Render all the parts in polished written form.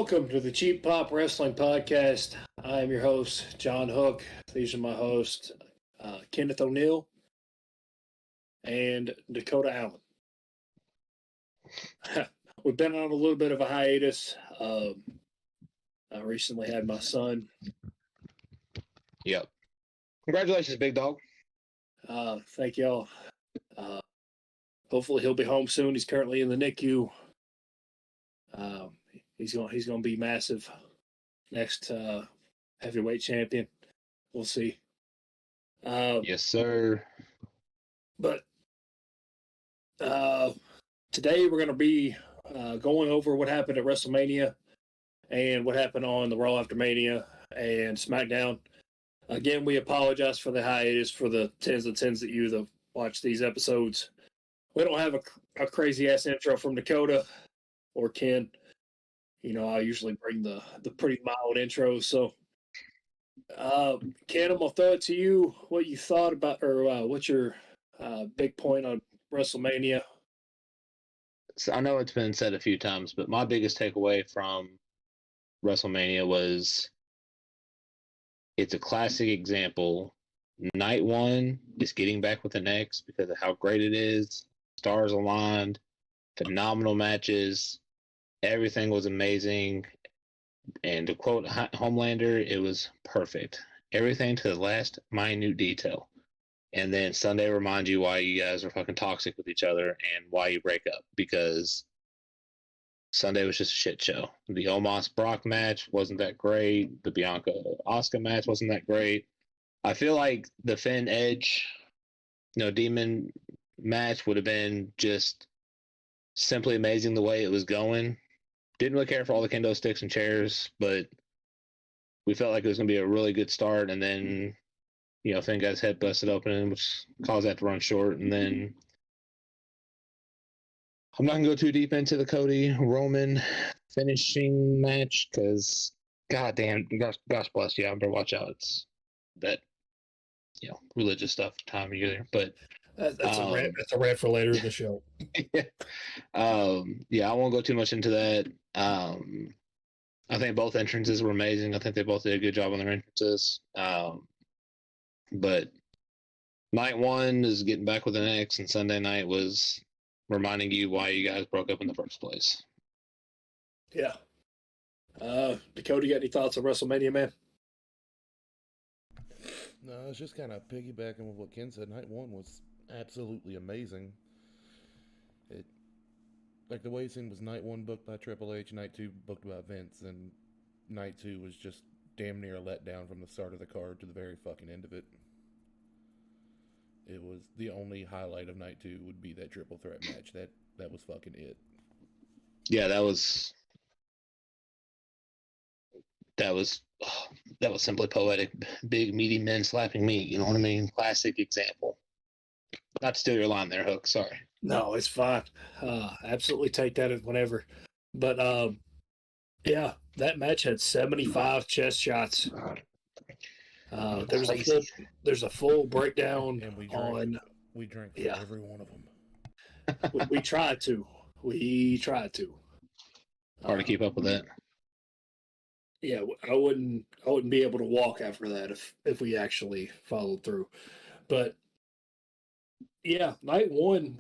Welcome to the Cheap Pop Wrestling Podcast. I am your host, John Hook. These are my hosts, Kenneth O'Neill and Dakota Allen. We've been on a little bit of a hiatus. I recently had my son. Yep. Congratulations, big dog. Thank y'all. Hopefully he'll be home soon. He's currently in the NICU. He's going to be massive. Next heavyweight champion. We'll see. Yes, sir. But today we're going to be going over what happened at WrestleMania and what happened on the Raw After Mania and SmackDown. Again, we apologize for the hiatus for the tens and tens of you that watch these episodes. We don't have a crazy-ass intro from Dakota or Ken. You know, I usually bring the pretty mild intros. So, Ken, I'm going to throw it to you. What you thought about, or what's your big point on WrestleMania? So I know it's been said a few times, but my biggest takeaway from WrestleMania was it's a classic example. Night one is getting back with the next because of how great it is. Stars aligned, phenomenal matches. Everything was amazing. And to quote Homelander, it was perfect. Everything to the last minute detail. And then Sunday reminds you why you guys are fucking toxic with each other and why you break up. Because Sunday was just a shit show. The Omos Brock match wasn't that great. The Bianca Asuka match wasn't that great. I feel like the Finn Edge, Demon match would have been just simply amazing the way it was going. Didn't really care for all the kendo sticks and chairs, but we felt like it was going to be a really good start. And then, Finn got his head busted open, which caused that to run short. And then I'm not going to go too deep into the Cody Roman finishing match because, goddamn, gosh bless you, I better watch out. It's that, religious stuff time of year. But that's a rant for later in the show. Yeah. I won't go too much into that. I think both entrances were amazing. I think they both did a good job on their entrances. But night one is getting back with the next, and Sunday night was reminding you why you guys broke up in the first place. Yeah. Dakota, you got any thoughts on WrestleMania, man? No, I was just kind of piggybacking with what Ken said. Night one was absolutely amazing. Like the way scene was night one booked by Triple H, night two booked by Vince, and night two was just damn near a letdown from the start of the card to the very fucking end of it. It was the only highlight of night two would be that triple threat match. That was fucking it. Yeah, that was simply poetic. Big meaty men slapping meat. You know what I mean? Classic example. Not to steal your line there, Hook. Sorry. No, it's fine. Absolutely take that whenever. But yeah, that match had 75 chest shots. There's a full breakdown, and we drank for every one of them. we tried to. Hard to keep up with that. Yeah, I wouldn't be able to walk after that if we actually followed through. But yeah, night one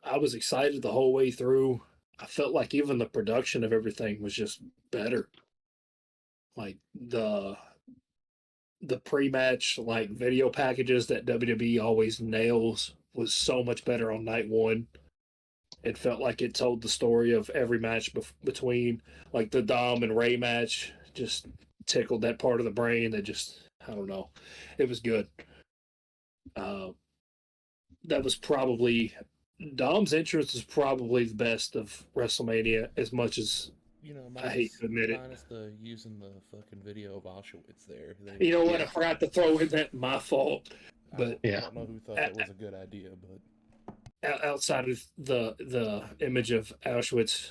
I was excited the whole way through. I felt like even the production of everything was just better. Like the pre-match video packages that WWE always nails was so much better on night one. It felt like it told the story of every match between, like the Dom and Ray match, just tickled that part of the brain that just, I don't know. It was good. That was probably, Dom's entrance is probably the best of WrestleMania, as much as I hate to admit it. Minus the using the fucking video of Auschwitz there. You know what? I forgot to throw in that. My fault. But I don't know who thought that was a good idea, but outside of the image of Auschwitz,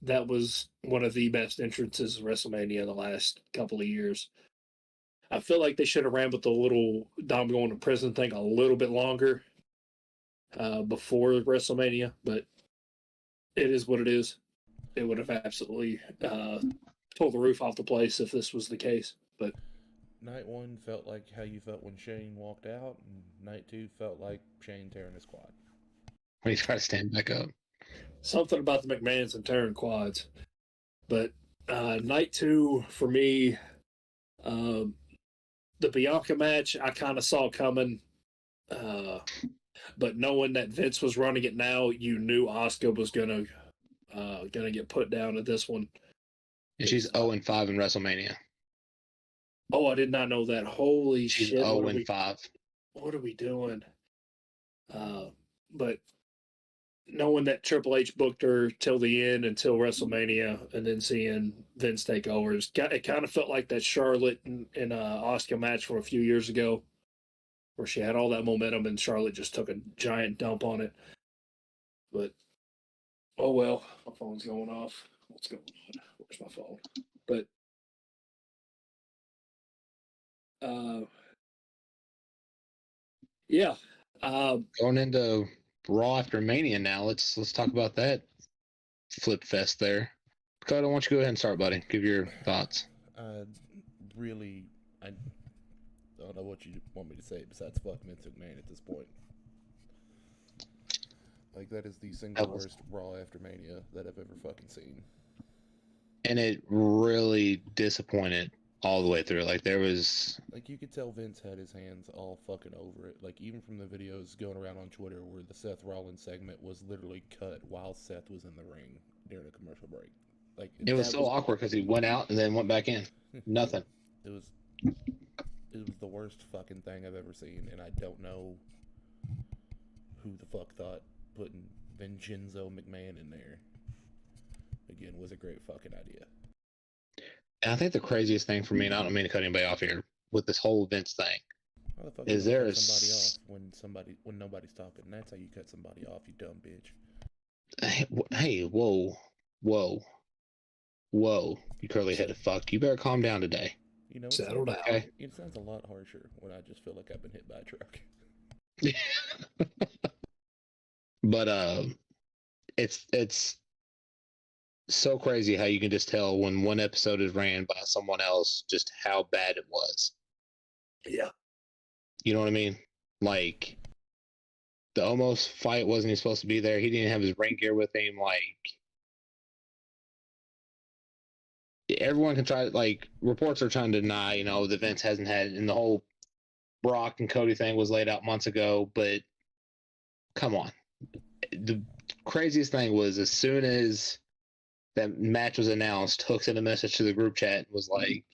that was one of the best entrances of WrestleMania in the last couple of years. I feel like they should have ran with the little Dom going to prison thing a little bit longer before WrestleMania, but it is what it is. it would have absolutely pulled the roof off the place if this was the case. But Night 1 felt like how you felt when Shane walked out, and Night 2 felt like Shane tearing his quad. When he tried to stand back up. something about the McMahons and tearing quads. But night 2 for me, the Bianca match I kind of saw coming. But knowing that Vince was running it now, you knew Asuka was gonna get put down at this one. And she's 0-5 in WrestleMania. Oh, I did not know that. Holy She's shit! 0-5. What are we doing? But knowing that Triple H booked her till the end, until WrestleMania, and then seeing Vince take over, it kind of felt like that Charlotte and Asuka match from a few years ago, where she had all that momentum and Charlotte just took a giant dump on it. But oh well, my phone's going off. What's going on? Where's my phone? But yeah. Going into Raw after Mania now. Let's talk about that flip fest there. Dakota, why don't you go ahead and start, buddy? Give your thoughts. I don't know what you want me to say besides fuck Vince McMahon at this point. Like, that is the single worst Raw after Mania that I've ever fucking seen. And it really disappointed all the way through. Like, there was... Like, you could tell Vince had his hands all fucking over it. Like, even from the videos going around on Twitter where the Seth Rollins segment was literally cut while Seth was in the ring during a commercial break. Like, It was so awkward because he went out and then went back in. Nothing. It was the worst fucking thing I've ever seen, and I don't know who the fuck thought putting Vincenzo McMahon in there again was a great fucking idea. And I think the craziest thing for me, and I don't mean to cut anybody off here, with this whole Vince thing, How the fuck is you there cut a... somebody off when nobody's talking? That's how you cut somebody off, you dumb bitch. Hey, whoa. You curly-headed fuck. You better calm down today. You know, Settle down. Okay. It sounds a lot harsher when I just feel like I've been hit by a truck. But it's so crazy how you can just tell when one episode is ran by someone else just how bad it was. Yeah. You know what I mean? Like, the almost fight wasn't even supposed to be there. He didn't have his ring gear with him. Like, everyone can try, like, reports are trying to deny, you know, the Vince hasn't had, and the whole Brock and Cody thing was laid out months ago, but come on. The craziest thing was, as soon as that match was announced, Hook sent a message to the group chat and was like,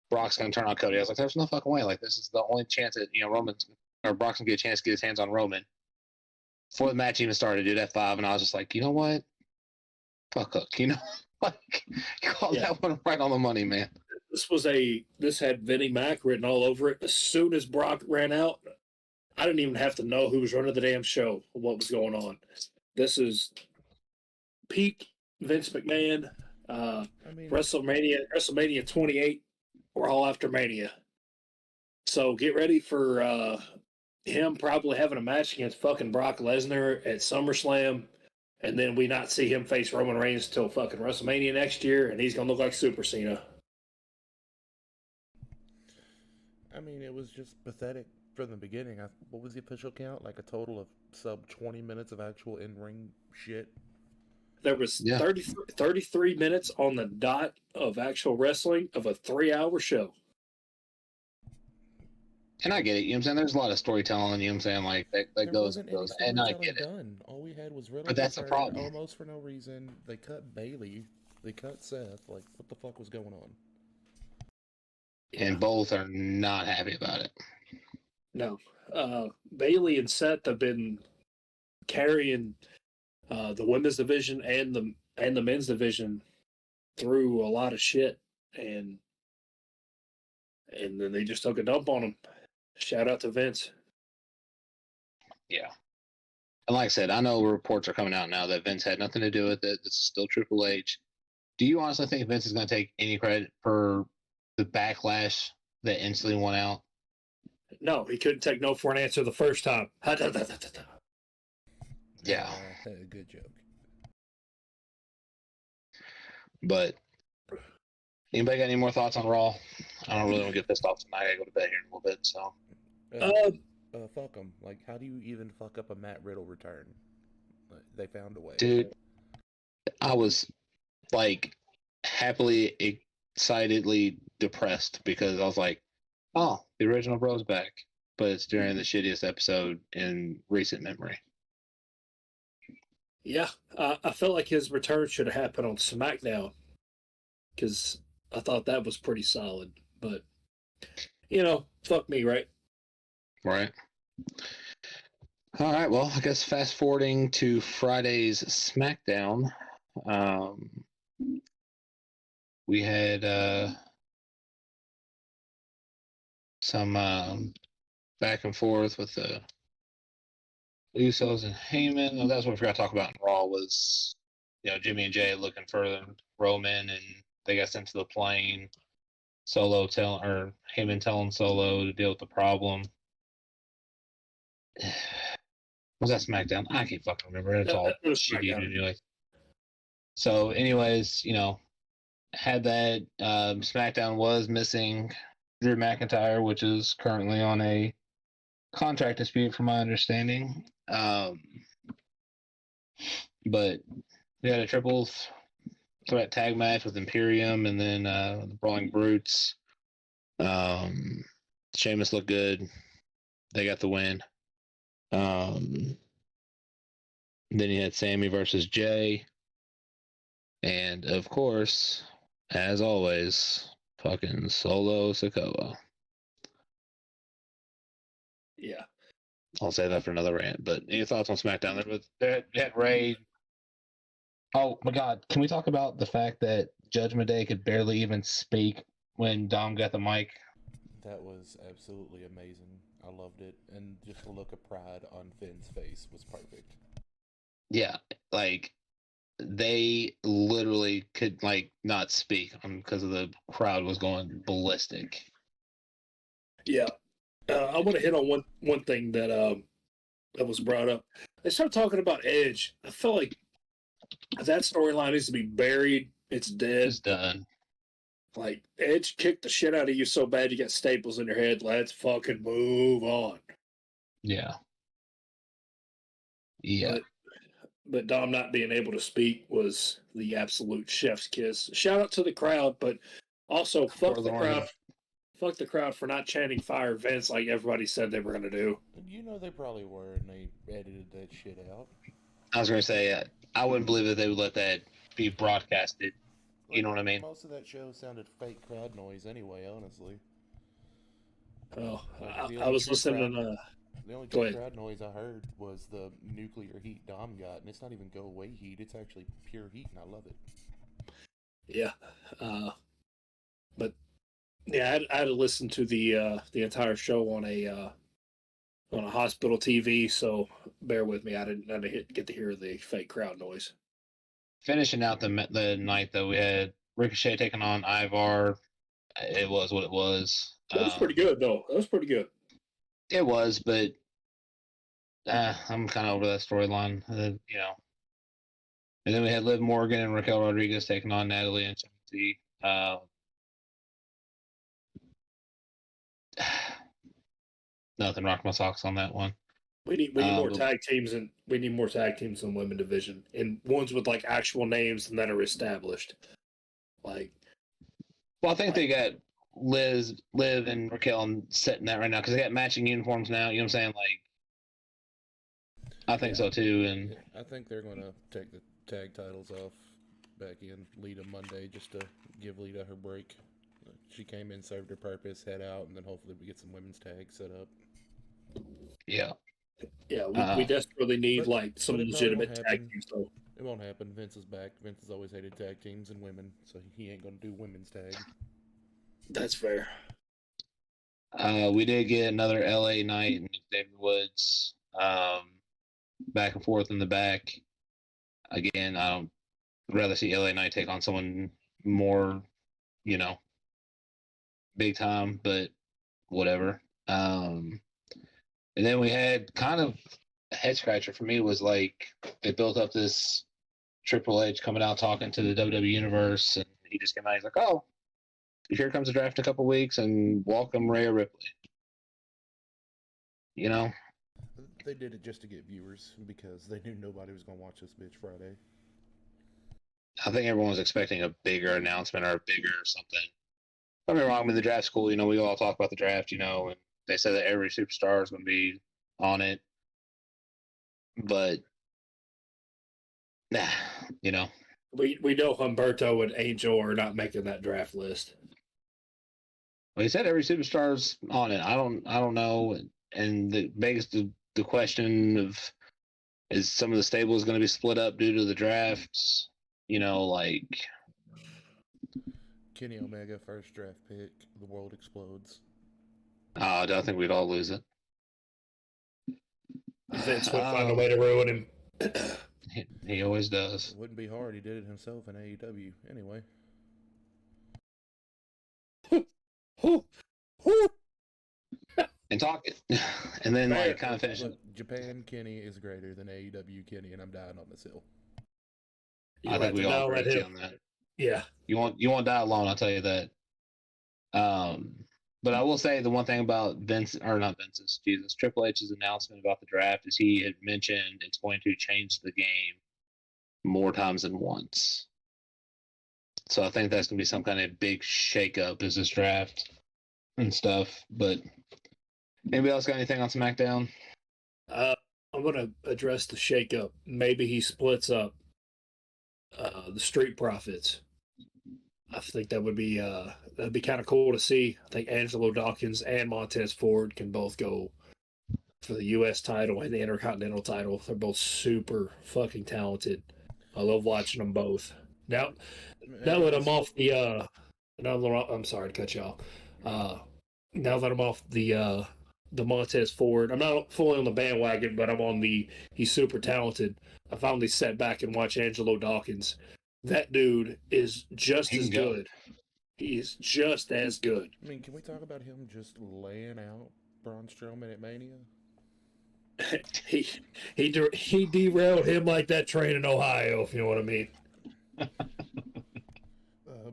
Brock's going to turn on Cody. I was like, there's no fucking way. Like, this is the only chance that, you know, Brock's going to get a chance to get his hands on Roman. Before the match even started, dude, at 5, and I was just like, you know what? Fuck Hook, you know? Like, you called that one right on the money, man. This had Vinnie Mac written all over it. As soon as Brock ran out, I didn't even have to know who was running the damn show, what was going on. This is peak Vince McMahon. WrestleMania 28. We're all after Mania. So get ready for him probably having a match against fucking Brock Lesnar at SummerSlam, and then we not see him face Roman Reigns till fucking WrestleMania next year, and he's gonna look like Super Cena. I mean, it was just pathetic from the beginning. What was the official count? Like a total of sub 20 minutes of actual in-ring shit? There was 33 minutes on the dot of actual wrestling of a 3-hour show. And I get it, you know what I'm saying? There's a lot of storytelling, you know what I'm saying? Like, that goes, and I get it. Done. All we had was Riddle, but that's the problem. Almost for no reason. They cut Bailey. They cut Seth. Like, what the fuck was going on? And both are not happy about it. No. Bailey and Seth have been carrying the women's division and the men's division through a lot of shit, and then they just took a dump on them. Shout out to Vince. Yeah. And like I said, I know reports are coming out now that Vince had nothing to do with it. This is still Triple H. Do you honestly think Vince is going to take any credit for the backlash that instantly went out? No, he couldn't take no for an answer the first time. Yeah. Good joke. But anybody got any more thoughts on Raw? I don't really want to get pissed off tonight. I gotta go to bed here in a little bit. So, Fuck them. Like, how do you even fuck up a Matt Riddle return? They found a way. dude, I was like happily, excitedly depressed because I was like, oh, the original bro's back. But it's during the shittiest episode in recent memory. Yeah, I felt like his return should have happened on SmackDown because I thought that was pretty solid. But fuck me, right? Right. All right. Well, I guess fast forwarding to Friday's SmackDown, we had some back and forth with the Usos and Heyman. Oh, that's what we forgot to talk about in Raw was, Jimmy and Jay looking for Roman, and they got sent to the plane. Heyman telling Solo to deal with the problem. Was that SmackDown? I can't fucking remember. It's all shitty anyway. So, anyways, had that. SmackDown was missing Drew McIntyre, which is currently on a contract dispute, from my understanding. But we had a triple threat tag match with Imperium and then the Brawling Brutes. Sheamus looked good. They got the win. Then you had Sammy versus Jay. And of course, as always, fucking Solo Sikoa. Yeah. I'll say that for another rant. But any thoughts on SmackDown? They had Ray. Oh my God! Can we talk about the fact that Judgment Day could barely even speak when Dom got the mic? That was absolutely amazing. I loved it, and just the look of pride on Finn's face was perfect. Yeah, like they literally could not speak because of the crowd was going ballistic. Yeah. I want to hit on one thing that was brought up. They started talking about Edge. I felt like that storyline needs to be buried. It's dead. It's done. Like, Edge kicked the shit out of you so bad you got staples in your head. Let's fucking move on. Yeah. Yeah. But Dom not being able to speak was the absolute chef's kiss. Shout out to the crowd, but also fuck the crowd. Fuck the crowd for not chanting fire Vince like everybody said they were going to do. They probably were, and they edited that shit out. I was going to say, I wouldn't believe that they would let that be broadcasted. You know what I mean? Most of that show sounded fake crowd noise anyway, honestly. Oh, I was listening to... The only crowd noise I heard was the nuclear heat Dom got, and it's not even go-away heat. It's actually pure heat, and I love it. Yeah. But... Yeah, I had to listen to the entire show on a hospital TV, so bear with me. I didn't get to hear the fake crowd noise. Finishing out the night, though, we had Ricochet taking on Ivar. It was what it was. That was pretty good, though. That was pretty good. It was, but I'm kind of over that storyline, And then we had Liv Morgan and Raquel Rodriguez taking on Natalie and Timothy. Nothing rocked my socks on that one. We need more tag teams, and we need more tag teams in the women division, and ones with actual names and that are established. Well, I think they got Liv and Raquel setting that right now because they got matching uniforms now. You know what I'm saying? I think so too, and I think they're going to take the tag titles off back in Lita Monday just to give Lita her break. She came in, served her purpose, head out, and then hopefully we get some women's tag set up. Yeah. Yeah, we desperately need some legitimate tag teams. So it won't happen. Vince is back. Vince has always hated tag teams and women, so he ain't going to do women's tag. That's fair. We did get another LA night in David Woods. Back and forth in the back. Again, I'd rather see LA Knight take on someone more, big time, but whatever. And then we had kind of a head scratcher for me was they built up this Triple H coming out talking to the WWE Universe, and he just came out. He's like, "Oh, here comes the draft in a couple weeks, and welcome Rhea Ripley." You know, They did it just to get viewers because they knew nobody was going to watch this bitch Friday. I think everyone was expecting a bigger announcement or a bigger something. Don't get me wrong, I mean, the draft's cool. You know, we all talk about the draft, you know, and they said that every superstar is going to be on it. But, nah, you know. We know Humberto and Angel are not making that draft list. Well, he said every superstar's on it. I don't know. And the begs the question of, is some of the stables going to be split up due to the drafts? You know, like Kenny Omega, first draft pick. The world explodes. I don't think we'd all lose it. Vince would find a way to ruin him. He always does. It wouldn't be hard. He did it himself in AEW. Anyway. And talk it. And then, like, kind of finish it. Japan Kenny is greater than AEW Kenny, and I'm dying on this hill. I think we all agree on that. Yeah. You won't die alone, I'll tell you that. But I will say the one thing about Triple H's announcement about the draft is he had mentioned it's going to change the game more times than once. So I think that's going to be some kind of big shakeup as this draft and stuff. But anybody else got anything on SmackDown? I'm going to address the shakeup. Maybe he splits up the Street Profits. I think that would be that'd be kind of cool to see. I think Angelo Dawkins and Montez Ford can both go for the U.S. title and the Intercontinental title. They're both super fucking talented. I love watching them both. Now that I'm off the I'm sorry to cut you off. Now that I'm off the Montez Ford, I'm not fully on the bandwagon, but I'm on he's super talented. I finally sat back and watched Angelo Dawkins. That dude is just as good. He's just as good. I mean, can we talk about him just laying out Braun Strowman at Mania? he derailed him like that train in Ohio, if you know what I mean.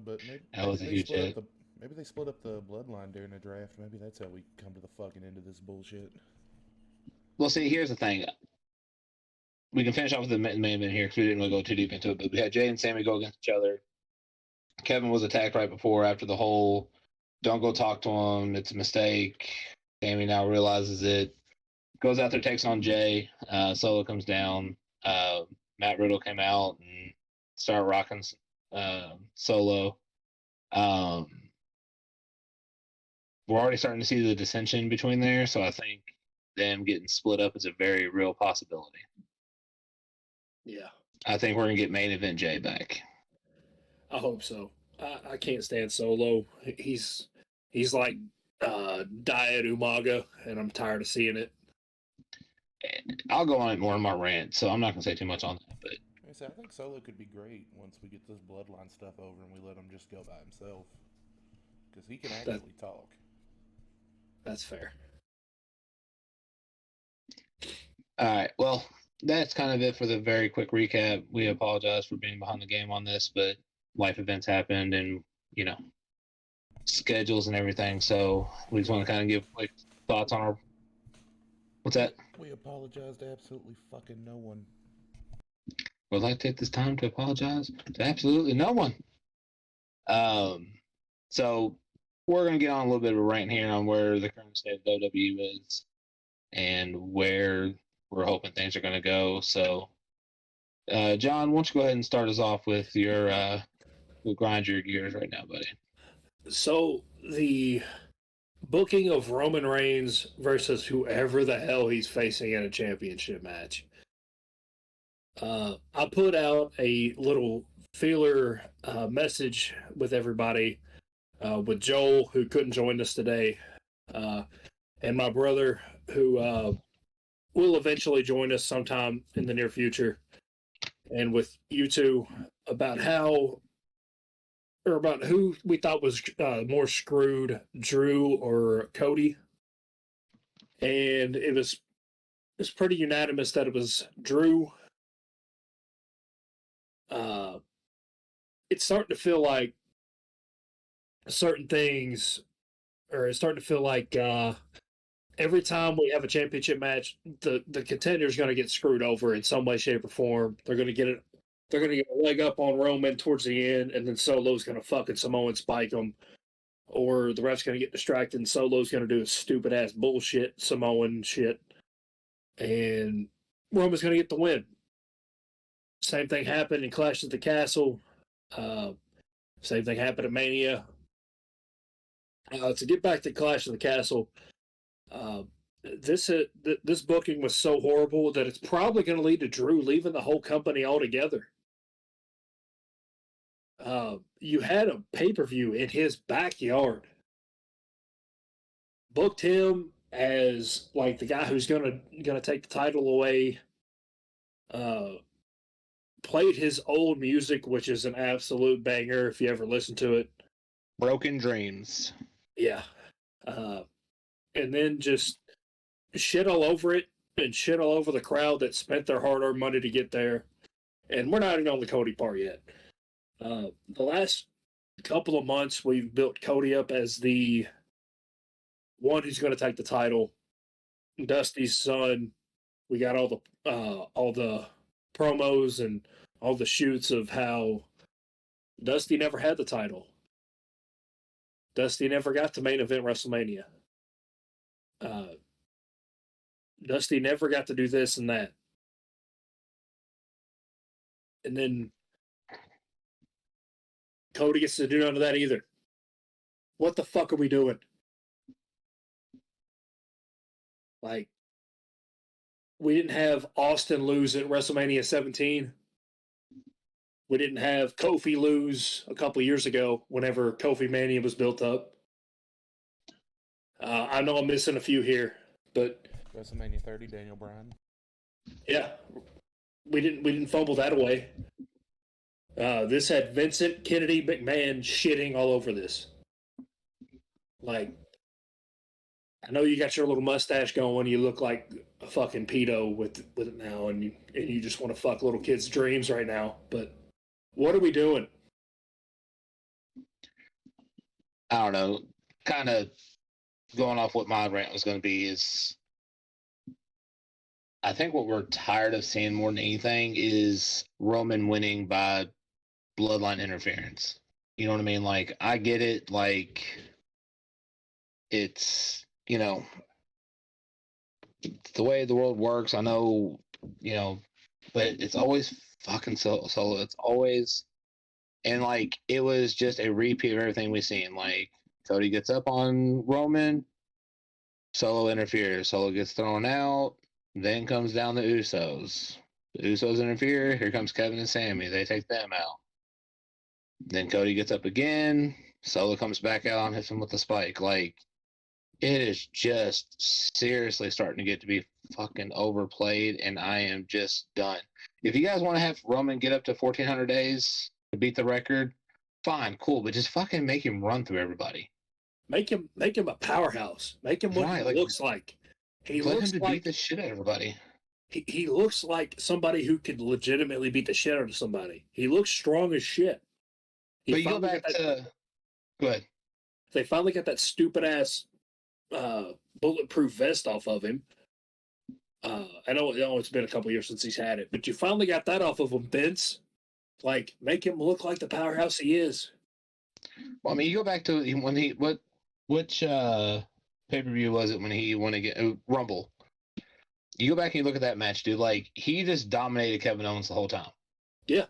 But maybe that was a huge hit. Maybe they split up the bloodline during the draft. Maybe that's how we come to the fucking end of this bullshit. Well, see, here's the thing. We can finish off with the main event here because we didn't really go too deep into it. But we had Jay and Sammy go against each other. Kevin was attacked right before, after the whole "don't go talk to him, it's a mistake." Sammy now realizes it. Goes out there, takes on Jay. Solo comes down. Matt Riddle came out and started rocking Solo. We're already starting to see the dissension between there, so I think them getting split up is a very real possibility. Yeah. I think we're going to get main event Jay back. I hope so. I can't stand Solo. He's like Diet Umaga, and I'm tired of seeing it. I'll go on it more in my rant, so I'm not going to say too much on that. But I think Solo could be great once we get this bloodline stuff over and we let him just go by himself. Because he can actually talk. That's fair. All right. Well, that's kind of it for the very quick recap. We apologize for being behind the game on this, but life events happened and, you know, schedules and everything. So we just want to kind of give quick thoughts on our... What's that? We apologize to absolutely fucking no one. Would like to take this time to apologize to absolutely no one. So we're going to get on a little bit of a rant here on where the current state of WWE is and where we're hoping things are going to go. So, John, why don't you go ahead and start us off with your we'll grind your gears right now, buddy. So the booking of Roman Reigns versus whoever the hell he's facing in a championship match. I put out a little feeler message with everybody, with Joel, who couldn't join us today, and my brother, who will eventually join us sometime in the near future, and with you two, about who we thought was more screwed, Drew or Cody. And it's pretty unanimous that it was Drew. it's starting to feel like certain things, or it's starting to feel like every time we have a championship match, the contender is going to get screwed over in some way, shape, or form. They're going to get it. They're going to get a leg up on Roman towards the end, and then Solo's going to fucking Samoan spike them, or the ref's going to get distracted, and Solo's going to do a stupid ass bullshit Samoan shit, and Roman's going to get the win. Same thing happened in Clash at the Castle. Same thing happened at Mania. To get back to Clash of the Castle, this booking was so horrible that it's probably going to lead to Drew leaving the whole company altogether. You had a pay-per-view in his backyard. Booked him as like the guy who's gonna take the title away. Played his old music, which is an absolute banger if you ever listen to it. Broken Dreams. Yeah. And then just shit all over it and shit all over the crowd that spent their hard-earned money to get there. And we're not even on the Cody part yet. The last couple of months, we've built Cody up as the one who's going to take the title. Dusty's son. We got all the promos and all the shoots of how Dusty never had the title. Dusty never got to main event WrestleMania. Dusty never got to do this and that. And then Cody gets to do none of that either. What the fuck are we doing? Like, we didn't have Austin lose at WrestleMania 17. We didn't have Kofi lose a couple years ago whenever Kofi Mania was built up. I know I'm missing a few here, but WrestleMania 30, Daniel Bryan. Yeah, we didn't fumble that away. This had Vincent Kennedy McMahon shitting all over this. Like, I know you got your little mustache going. You look like a fucking pedo with it now, and you just want to fuck little kids' dreams right now. But what are we doing? I don't know. Kind of going off what my rant was going to be is, I think what we're tired of seeing more than anything is Roman winning by bloodline interference. You know what I mean? Like, I get it. Like, it's, you know, the way the world works. I know, you know, but it's always fucking solo. It's always, and like, it was just a repeat of everything we've seen. Like, Cody gets up on Roman, Solo interferes, Solo gets thrown out, then comes down the Usos. The Usos interfere, here comes Kevin and Sammy, they take them out. Then Cody gets up again, Solo comes back out and hits him with the spike. Like, it is just seriously starting to get to be fucking overplayed, and I am just done. If you guys want to have Roman get up to 1,400 days to beat the record, fine, cool, but just fucking make him run through everybody. Make him a powerhouse. Make him what he looks like. He looks him to beat the shit out of everybody. He looks like somebody who could legitimately beat the shit out of somebody. He looks strong as shit. But you go back to... Go ahead. They finally got that stupid ass bulletproof vest off of him. I know it's been a couple years since he's had it, but you finally got that off of him, Vince. Like, make him look like the powerhouse he is. Well, I mean, you go back to when which pay-per-view was it when he won again? Rumble. You go back and you look at that match, dude. Like, he just dominated Kevin Owens the whole time. Yeah.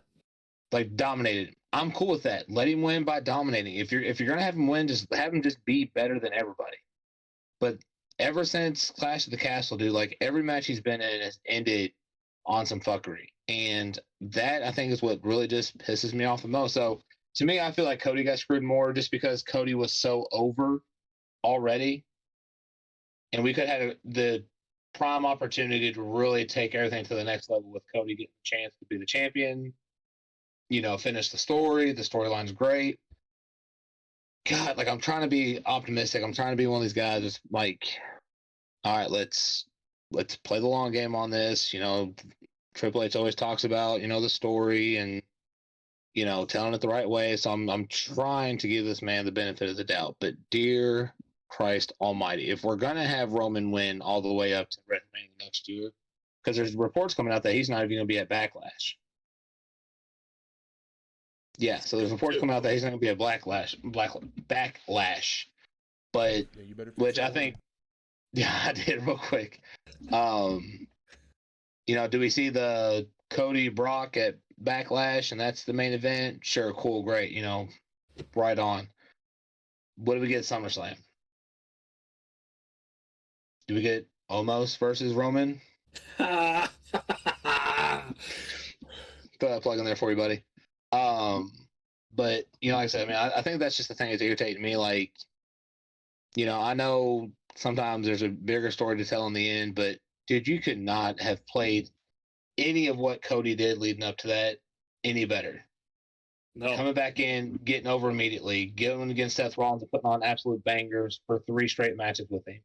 Like, dominated him. I'm cool with that. Let him win by dominating. If you're gonna have him win, just have him just be better than everybody. But ever since Clash of the Castle, dude, like, every match he's been in has ended on some fuckery. And that, I think, is what really just pisses me off the most. So, to me, I feel like Cody got screwed more just because Cody was so over already. And we could have had the prime opportunity to really take everything to the next level with Cody getting a chance to be the champion, you know, finish the story. The storyline's great. God, like, I'm trying to be optimistic. I'm trying to be one of these guys that's like, all right, let's play the long game on this. You know, Triple H always talks about, you know, the story and telling it the right way. So I'm trying to give this man the benefit of the doubt. But dear Christ Almighty, if we're gonna have Roman win all the way up to WrestleMania next year, because there's reports coming out that he's not even gonna be at Backlash. Yeah, so there's reports coming out that he's not gonna be at Backlash. But Yeah, you better fix which that I think, order. yeah, I did real quick. Do we see the Cody Brock at Backlash and that's the main event? Sure, cool, great. Right on. What do we get at SummerSlam? Do we get Omos versus Roman? Throw that plug in there for you, buddy. But like I said, I think that's just the thing that's irritating me. Like, I know sometimes there's a bigger story to tell in the end, but dude, you could not have played any of what Cody did leading up to that any better. No. Coming back in, getting over immediately, going against Seth Rollins and putting on absolute bangers for 3 straight matches with him.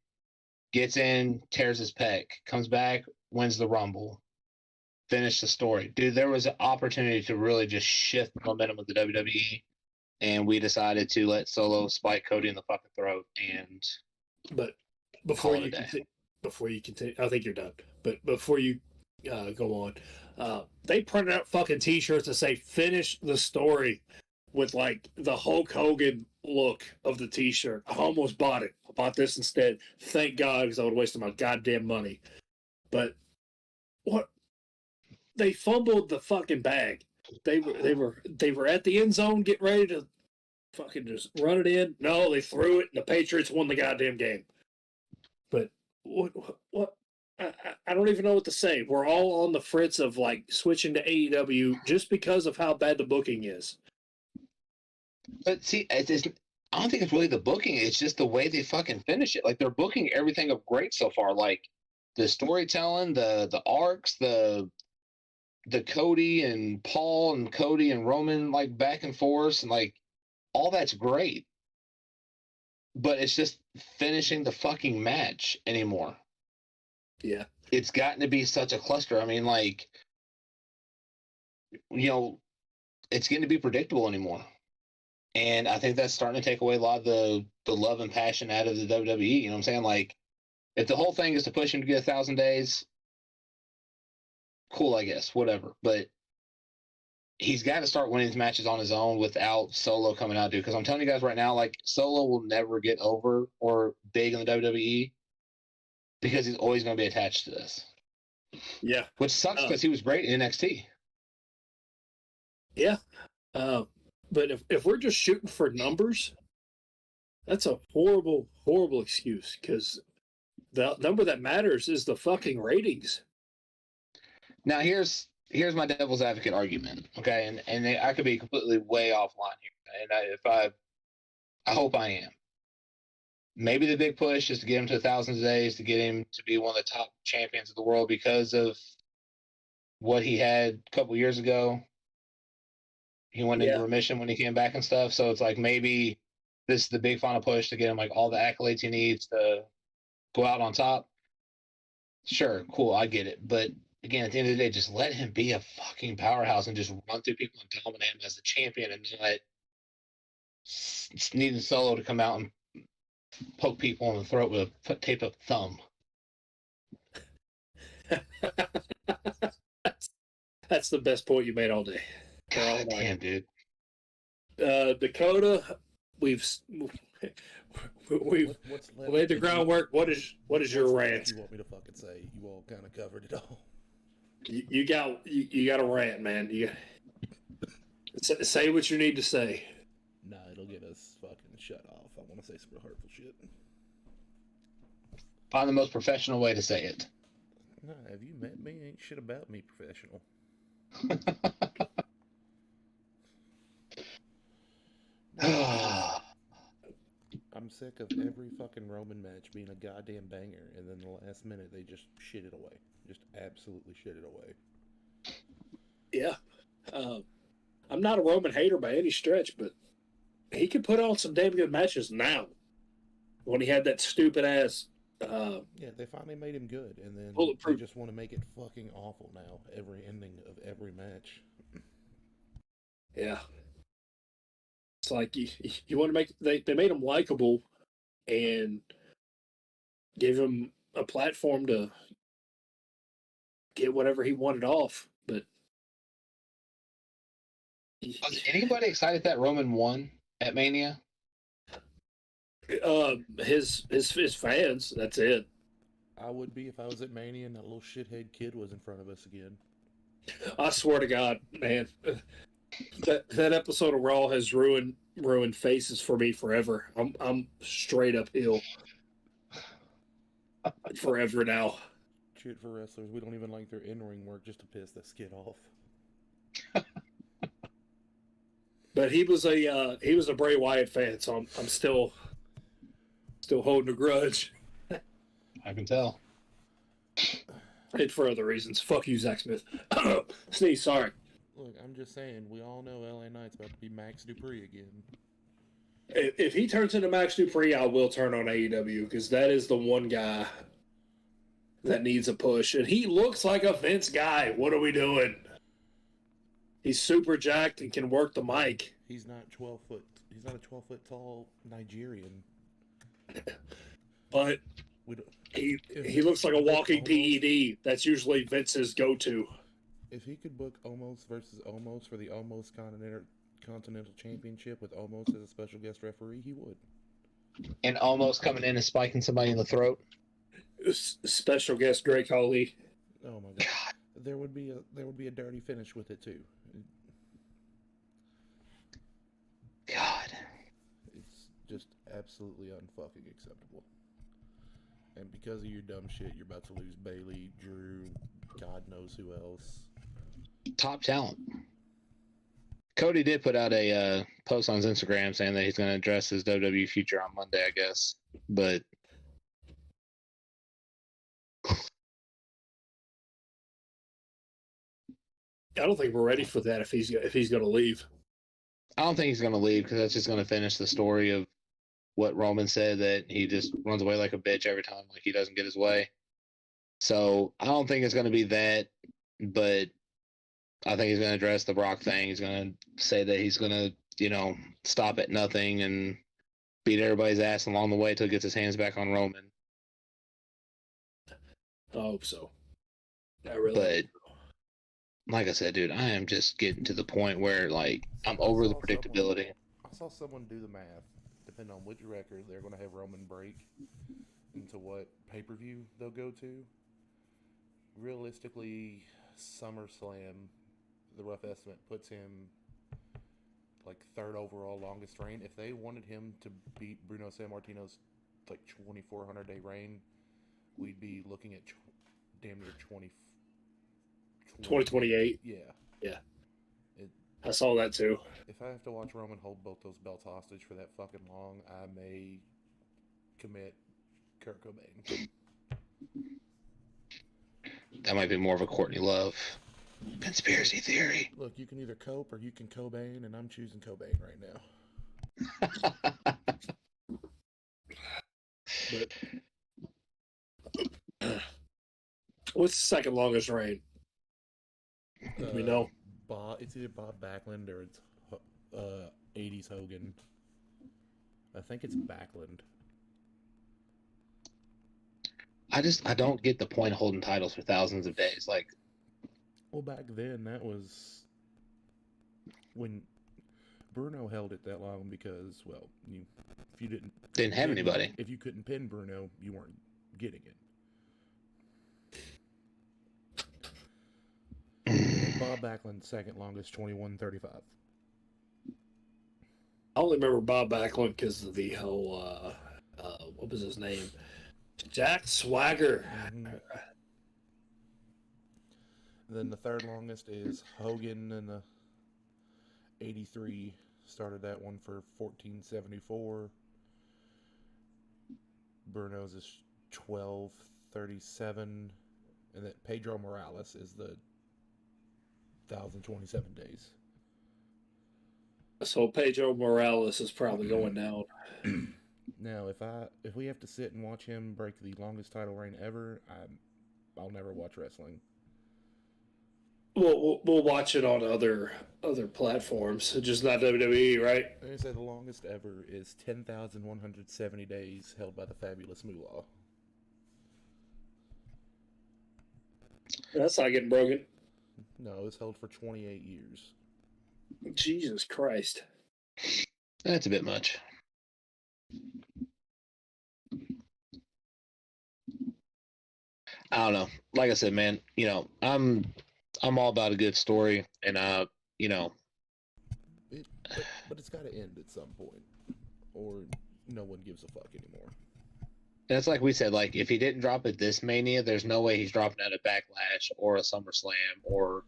Gets in, tears his pec, comes back, wins the Rumble, finish the story. Dude, there was an opportunity to really just shift the momentum of the WWE, and we decided to let Solo spike Cody in the fucking throat. And but before you continue, I think you're done. But before you go on, they printed out fucking T-shirts that say "Finish the story" with like the Hulk Hogan look of the T-shirt. I almost bought it. I bought this instead. Thank God, because I would have wasted my goddamn money. But what? They fumbled the fucking bag. They were at the end zone, getting ready to fucking just run it in. No, they threw it, and the Patriots won the goddamn game. But what? I don't even know what to say. We're all on the fritz of like switching to AEW just because of how bad the booking is. But see, I don't think it's really the booking. It's just the way they fucking finish it. Like, they're booking everything of great so far. Like, the storytelling, the arcs, the Cody and Paul and Cody and Roman, like, back and forth, and like all that's great. But it's just finishing the fucking match anymore. Yeah. It's gotten to be such a cluster. Like, it's getting to be predictable anymore. And I think that's starting to take away a lot of the love and passion out of the WWE. You know what I'm saying? Like, if the whole thing is to push him to get 1,000 days, cool, I guess, whatever. But he's got to start winning his matches on his own without Solo coming out, dude. Because I'm telling you guys right now, like, Solo will never get over or big in the WWE because he's always going to be attached to this. Yeah. Which sucks because he was great in NXT. Yeah. But if we're just shooting for numbers, that's a horrible, horrible excuse because the number that matters is the fucking ratings. Now, here's my devil's advocate argument, okay? And I could be completely way offline here. And I hope I am. Maybe the big push is to get him to 1,000 days, to get him to be one of the top champions of the world because of what he had a couple years ago. He went into remission when he came back and stuff. So it's like maybe this is the big final push to get him like all the accolades he needs to go out on top. Sure, cool, I get it. But again, at the end of the day, just let him be a fucking powerhouse and just run through people and dominate him as the champion, and not needing Solo to come out and poke people in the throat with a tape up thumb. That's the best point you made all day. God damn, dude. Dakota, we've laid the groundwork. What is your rant? You want me to fucking say? You all kind of covered it all. You got a rant, man. You say what you need to say. Nah, it'll get us fucking shut off. I want to say some real hurtful shit. Find the most professional way to say it. Nah, have you met me? Ain't shit about me professional. I'm sick of every fucking Roman match being a goddamn banger, and then the last minute they just shit it away. Just absolutely shit it away. Yeah. I'm not a Roman hater by any stretch, but he could put on some damn good matches now. When he had that stupid ass. Yeah, they finally made him good, and then Bulletproof. they just want to make it fucking awful now. Every ending of every match. Yeah. It's like you want to make they made him likable and gave him a platform to get whatever he wanted off. But Was anybody excited that Roman won at Mania? his fans, that's it. I would be if I was at Mania and that little shithead kid was in front of us again. I swear to God, man, that episode of Raw has ruined faces for me forever. I'm straight uphill forever now. Shit for wrestlers, we don't even like their in-ring work just to piss this kid off. But he was a Bray Wyatt fan, so I'm still holding a grudge. I can tell. And for other reasons. Fuck you, Zach Smith. Sneeze, sorry. Look, I'm just saying, we all know LA Knight's about to be Max Dupree again. If he turns into Max Dupree, I will turn on AEW because that is the one guy that needs a push. And he looks like a Vince guy. What are we doing? He's super jacked and can work the mic. He's not 12 foot. He's not a 12-foot tall Nigerian. But he looks like a walking PED. That's usually Vince's go-to. If he could book Omos versus Omos for the Omos Continental Championship with Omos as a special guest referee, he would. And almost coming in and spiking somebody in the throat. Special guest Drake Holly. Oh my God. There would be a dirty finish with it too. God. It's just absolutely unfucking acceptable. And because of your dumb shit, you're about to lose Bailey, Drew, God knows who else. Top talent. Cody did put out a post on his Instagram saying that he's going to address his WWE future on Monday, I guess. But I don't think we're ready for that if he's going to leave. I don't think he's going to leave because that's just going to finish the story of what Roman said, that he just runs away like a bitch every time, like he doesn't get his way. So I don't think it's going to be that, but I think he's going to address the Brock thing. He's going to say that he's going to, stop at nothing and beat everybody's ass along the way till he gets his hands back on Roman. I hope so. I really. But like I said, dude, I am just getting to the point where like I'm over the predictability. I saw someone do the math. Depending on which record they're going to have Roman break into what pay-per-view they'll go to. Realistically, SummerSlam, the rough estimate, puts him like third overall longest reign. If they wanted him to beat Bruno Sammartino's like 2,400-day reign, we'd be looking at damn near 2028. Yeah. I saw that too. If I have to watch Roman hold both those belts hostage for that fucking long, I may commit Kurt Cobain. That might be more of a Courtney Love conspiracy theory. Look, you can either cope or you can Cobain, and I'm choosing Cobain right now. But what's the second longest reign? We know. It's either Bob Backlund or it's 80s Hogan. I think it's Backlund. I don't get the point of holding titles for thousands of days. Like, well, back then that was when Bruno held it that long because, well, if you didn't have anybody. If you couldn't pin Bruno, you weren't getting it. Bob Backlund, second longest, 21:35. I only remember Bob Backlund because of the whole, what was his name? Jack Swagger. Mm-hmm. Then the third longest is Hogan in the 83. Started that one for 1474. Bruno's is 1237. And then Pedro Morales is the 1,027 days. So Pedro Morales is probably going down. Now, if we have to sit and watch him break the longest title reign ever, I'll never watch wrestling. We'll watch it on other platforms, just not WWE, right? They say the longest ever is 10,170 days held by the Fabulous Moolah. That's not getting broken. No, it's held for 28 years. Jesus Christ. That's a bit much. I don't know. Like I said, man, I'm all about a good story, and But it's got to end at some point, or no one gives a fuck anymore. And it's like we said, like if he didn't drop it this Mania, there's no way he's dropping out a Backlash or a SummerSlam or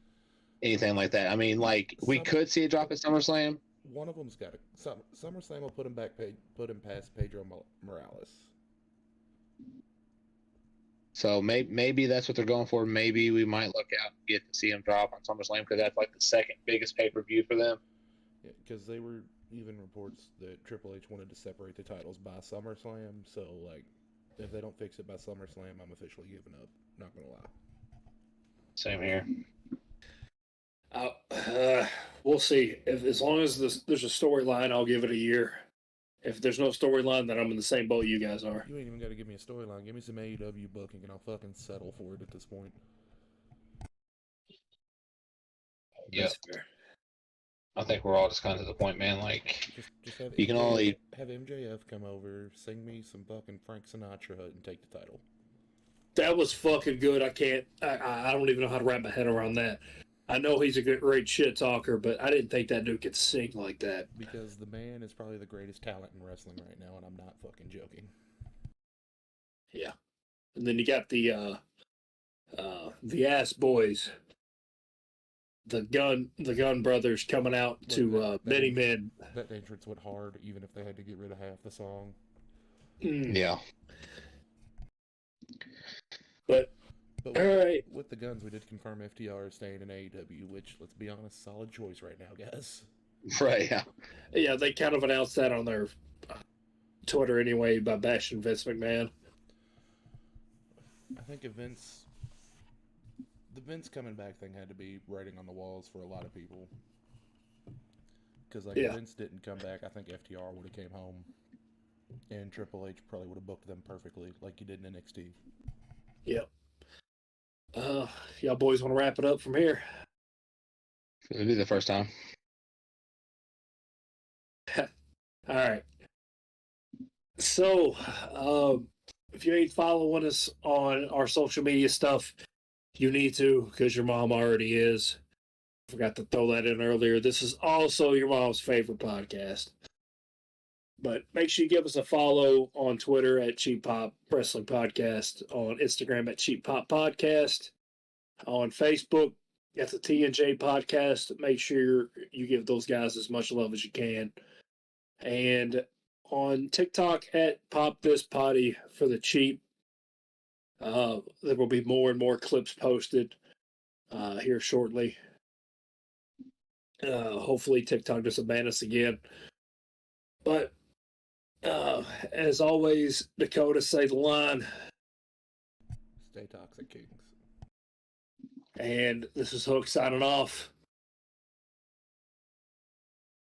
anything like that. I mean, like we could see a drop at SummerSlam. One of them's got to. SummerSlam will put him past Pedro Morales. So maybe that's what they're going for. Maybe we might look out and get to see him drop on SummerSlam because that's like the second biggest pay-per-view for them. Yeah, because they were even reports that Triple H wanted to separate the titles by SummerSlam. So like, if they don't fix it by SummerSlam, I'm officially giving up. Not gonna lie. Same here. We'll see. If as long as there's a storyline, I'll give it a year. If there's no storyline, then I'm in the same boat you guys are. You ain't even got to give me a storyline. Give me some AEW booking, and I'll fucking settle for it at this point. Yeah. I think we're all just kind of to the point, man. Like, just have you can only have MJF come over, sing me some fucking Frank Sinatra, and take the title. That was fucking good. I don't even know how to wrap my head around that. I know he's a great shit talker, but I didn't think that dude could sing like that. Because the man is probably the greatest talent in wrestling right now, and I'm not fucking joking. Yeah. And then you got the ass boys, the gun brothers coming out to many men. That entrance went hard, even if they had to get rid of half the song. Yeah. But all right. With the guns, we did confirm FTR is staying in AEW, which, let's be honest, solid choice right now, guys. Right, yeah. Yeah, they kind of announced that on their Twitter anyway by bashing Vince McMahon. I think the Vince coming back thing had to be writing on the walls for a lot of people. Because, if Vince didn't come back, I think FTR would have came home, and Triple H probably would have booked them perfectly, like he did in NXT. Yep. Y'all boys want to wrap it up from here? It'll be the first time. All right. So, if you ain't following us on our social media stuff, you need to, because your mom already is. Forgot to throw that in earlier. This is also your mom's favorite podcast. But make sure you give us a follow on Twitter at Cheap Pop Wrestling Podcast, on Instagram at Cheap Pop Podcast, on Facebook at the TNJ Podcast. Make sure you give those guys as much love as you can. And on TikTok at Pop This Potty for the Cheap. There will be more and more clips posted here shortly. Hopefully TikTok doesn't ban us again. But as always, Dakota, say the line. Stay toxic, Kings. And this is Hook signing off.